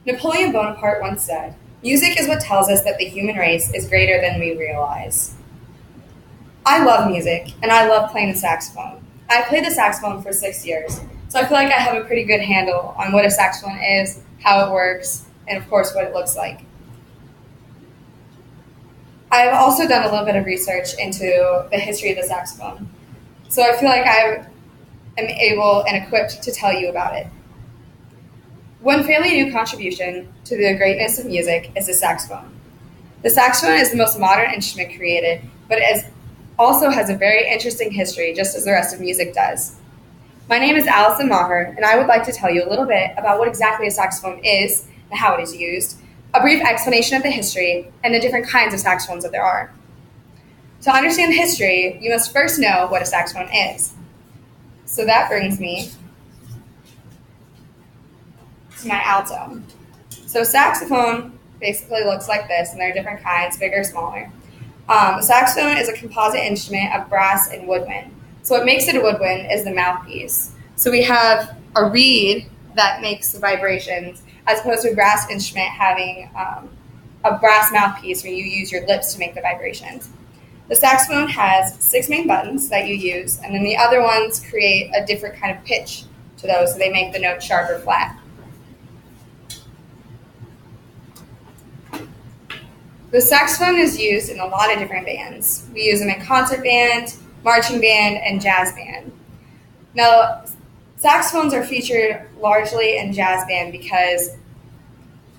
Napoleon Bonaparte once said, "Music is what tells us that the human race is greater than we realize." I love music, and I love playing the saxophone. I played the saxophone for 6 years, so I feel like I have a pretty good handle on what a saxophone is, how it works, and of course what it looks like. I've also done a little bit of research into the history of the saxophone, so I feel like I am able and equipped to tell you about it. One fairly new contribution to the greatness of music is the saxophone. The saxophone is the most modern instrument created, but it also has a very interesting history, just as the rest of music does. My name is Allison Maher, and I would like to tell you a little bit about what exactly a saxophone is and how it is used, a brief explanation of the history, and the different kinds of saxophones that there are. To understand history, you must first know what a saxophone is. So that brings me to my alto. So saxophone basically looks like this, and there are different kinds, bigger, smaller. A saxophone is a composite instrument of brass and woodwind. So what makes it a woodwind is the mouthpiece. So we have a reed that makes the vibrations, as opposed to a brass instrument having a brass mouthpiece where you use your lips to make the vibrations. The saxophone has 6 main buttons that you use, and then the other ones create a different kind of pitch to those, so they make the note sharp or flat. The saxophone is used in a lot of different bands. We use them in concert band, marching band, and jazz band. Now, saxophones are featured largely in jazz band because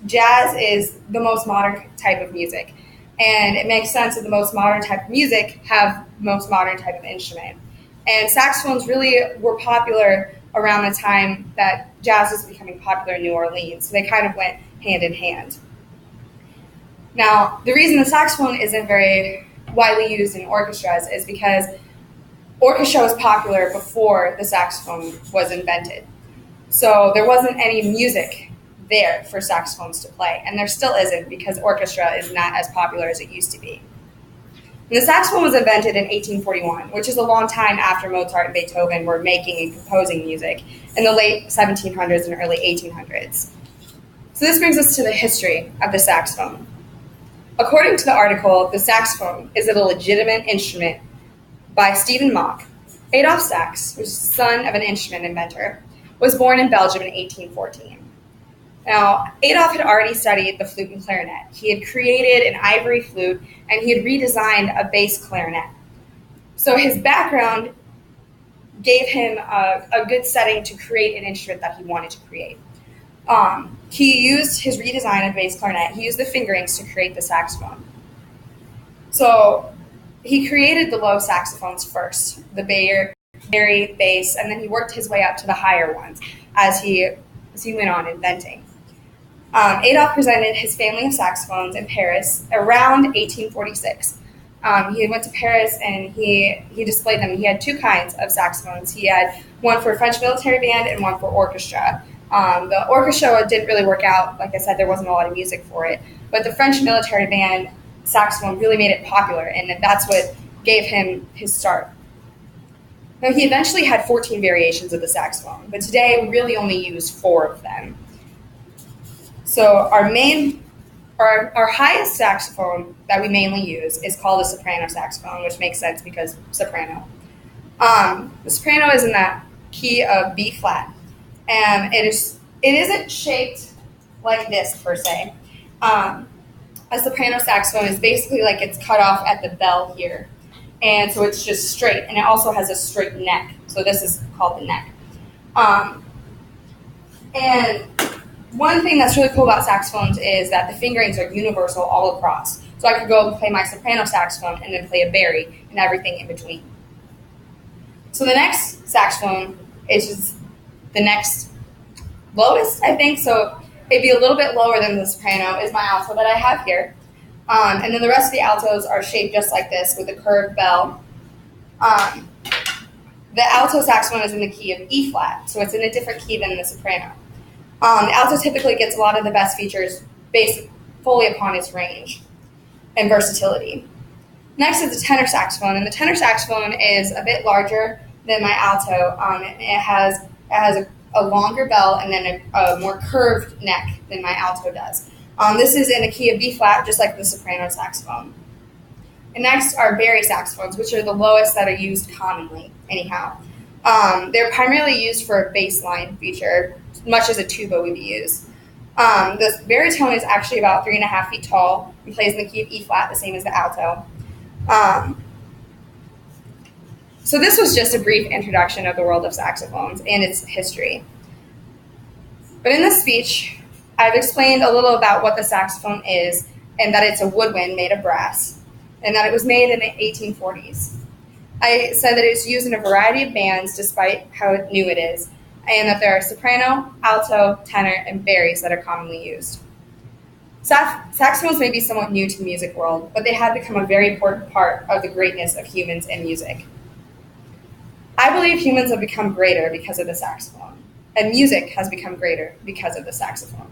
jazz is the most modern type of music. And it makes sense that the most modern type of music have the most modern type of instrument. And saxophones really were popular around the time that jazz was becoming popular in New Orleans. So they kind of went hand in hand. Now, the reason the saxophone isn't very widely used in orchestras is because orchestra was popular before the saxophone was invented. So there wasn't any music there for saxophones to play, and there still isn't because orchestra is not as popular as it used to be. And the saxophone was invented in 1841, which is a long time after Mozart and Beethoven were making and composing music in the late 1700s and early 1800s. So this brings us to the history of the saxophone. According to the article, the saxophone is a legitimate instrument by Stephen Mach. Adolphe Sax, who is the son of an instrument inventor, was born in Belgium in 1814. Now, Adolphe had already studied the flute and clarinet. He had created an ivory flute, and he had redesigned a bass clarinet. So his background gave him a good setting to create an instrument that he wanted to create. He used his redesign of bass clarinet. He used the fingerings to create the saxophone. So he created the low saxophones first, the bari, bass, and then he worked his way up to the higher ones as he went on inventing. Adolphe presented his family of saxophones in Paris around 1846. He went to Paris and he displayed them. He had 2 kinds of saxophones. He had one for French military band and one for orchestra. The orchestra didn't really work out. Like I said, there wasn't a lot of music for it. But the French military band saxophone really made it popular, and that's what gave him his start. Now, he eventually had 14 variations of the saxophone, but today we really only use 4 of them. So our highest saxophone that we mainly use is called a soprano saxophone, which makes sense because soprano. The soprano is in that key of B flat. It isn't shaped like this per se. A soprano saxophone is basically like it's cut off at the bell here. And so it's just straight, and it also has a straight neck. So this is called the neck. And one thing that's really cool about saxophones is that the fingerings are universal all across. So I could go and play my soprano saxophone and then play a bari and everything in between. So the next saxophone is just the next lowest, I think. So it'd be a little bit lower than the soprano is my alto that I have here. And then the rest of the altos are shaped just like this with a curved bell. The alto saxophone is in the key of E flat, so it's in a different key than the soprano. The alto typically gets a lot of the best features based fully upon its range and versatility. Next is the tenor saxophone, and the tenor saxophone is a bit larger than my alto. It has a longer bell and then a more curved neck than my alto does. This is in a key of B flat, just like the soprano saxophone. And next are bari saxophones, which are the lowest that are used commonly, anyhow. They're primarily used for a bass line feature, much as a tuba would be used. The baritone is actually about 3.5 feet tall and plays in the key of E flat, the same as the alto. So this was just a brief introduction of the world of saxophones and its history. But in this speech, I've explained a little about what the saxophone is and that it's a woodwind made of brass and that it was made in the 1840s. I said that it's used in a variety of bands despite how new it is, and that there are soprano, alto, tenor, and baris that are commonly used. Saxophones may be somewhat new to the music world, but they have become a very important part of the greatness of humans and music. I believe humans have become greater because of the saxophone, and music has become greater because of the saxophone.